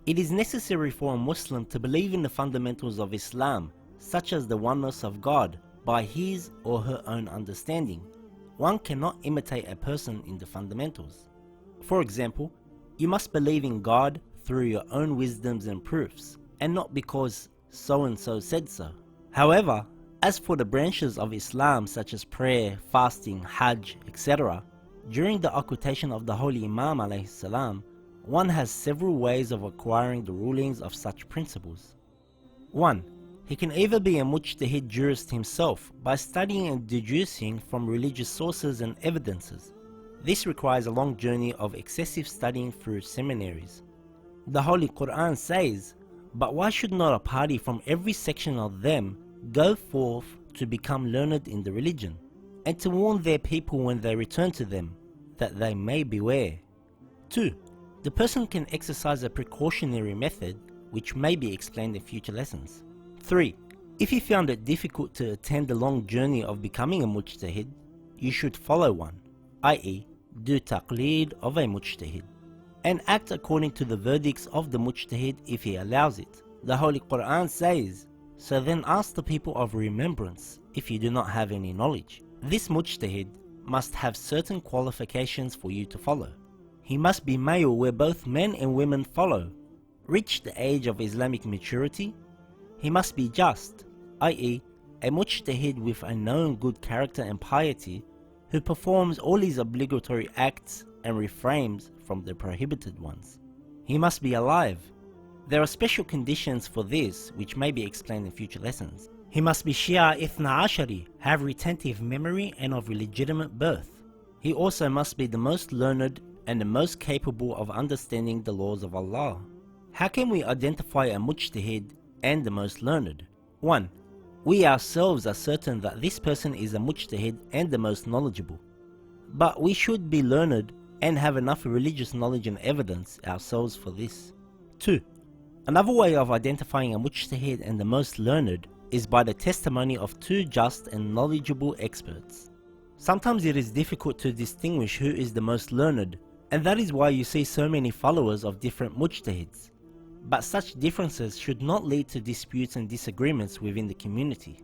It is necessary for a Muslim to believe in the fundamentals of Islam, such as the oneness of God, by his or her own understanding. One cannot imitate a person in the fundamentals. For example, you must believe in God through your own wisdoms and proofs, and not because so and so said so. However, as for the branches of Islam such as prayer, fasting, Hajj, etc., during the occultation of the Holy Imam alayhi salam, one has several ways of acquiring the rulings of such principles. 1. He can either be a mujtahid jurist himself by studying and deducing from religious sources and evidences. This requires a long journey of excessive studying through seminaries. The Holy Quran says, "But why should not a party from every section of them go forth to become learned in the religion, and to warn their people when they return to them, that they may beware?" 2. The person can exercise a precautionary method, which may be explained in future lessons. 3. If you found it difficult to attend the long journey of becoming a mujtahid, you should follow one, i.e. do taqlid of a mujtahid, and act according to the verdicts of the mujtahid if he allows it. The Holy Quran says, "So then ask the people of remembrance if you do not have any knowledge." This mujtahid must have certain qualifications for you to follow. He must be male where both men and women follow, reach the age of Islamic maturity. He must be just, i.e. a mujtahid with a known good character and piety, who performs all his obligatory acts and refrains from the prohibited ones. He must be alive. There are special conditions for this which may be explained in future lessons. He must be Shia Ithna Ashari, have retentive memory and of illegitimate birth. He also must be the most learned and the most capable of understanding the laws of Allah. How can we identify a mujtahid and the most learned? 1. We ourselves are certain that this person is a mujtahid and the most knowledgeable. But we should be learned and have enough religious knowledge and evidence ourselves for this. 2. Another way of identifying a mujtahid and the most learned is by the testimony of two just and knowledgeable experts. Sometimes it is difficult to distinguish who is the most learned, and that is why you see so many followers of different mujtahids. But such differences should not lead to disputes and disagreements within the community.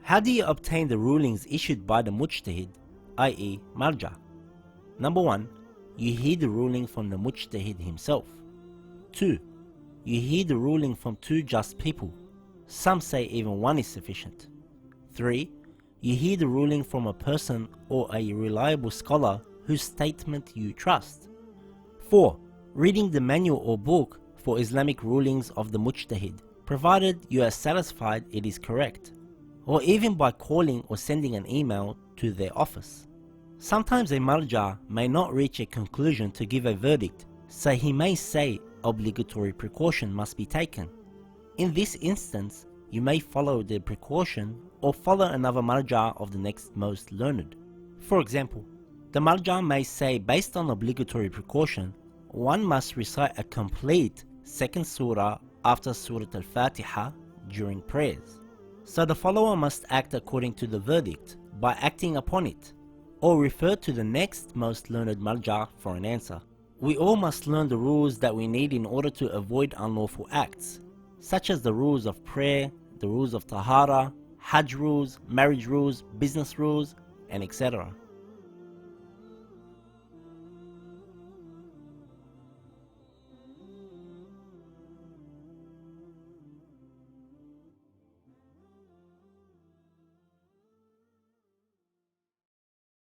How do you obtain the rulings issued by the mujtahid, i.e. marja? Number 1. You hear the ruling from the mujtahid himself. 2. You hear the ruling from two just people. Some say even one is sufficient. 3. You hear the ruling from a person or a reliable scholar whose statement you trust. 4. Reading the manual or book for Islamic rulings of the mujtahid, provided you are satisfied it is correct, or even by calling or sending an email to their office. Sometimes a marja may not reach a conclusion to give a verdict, so he may say obligatory precaution must be taken. In this instance, you may follow the precaution or follow another marja of the next most learned. For example, the marja may say based on obligatory precaution, one must recite a complete second surah after Surah Al-Fatiha during prayers. So the follower must act according to the verdict by acting upon it, or refer to the next most learned marja for an answer. We all must learn the rules that we need in order to avoid unlawful acts, such as the rules of prayer, the rules of tahara, hajj rules, marriage rules, business rules, and etc.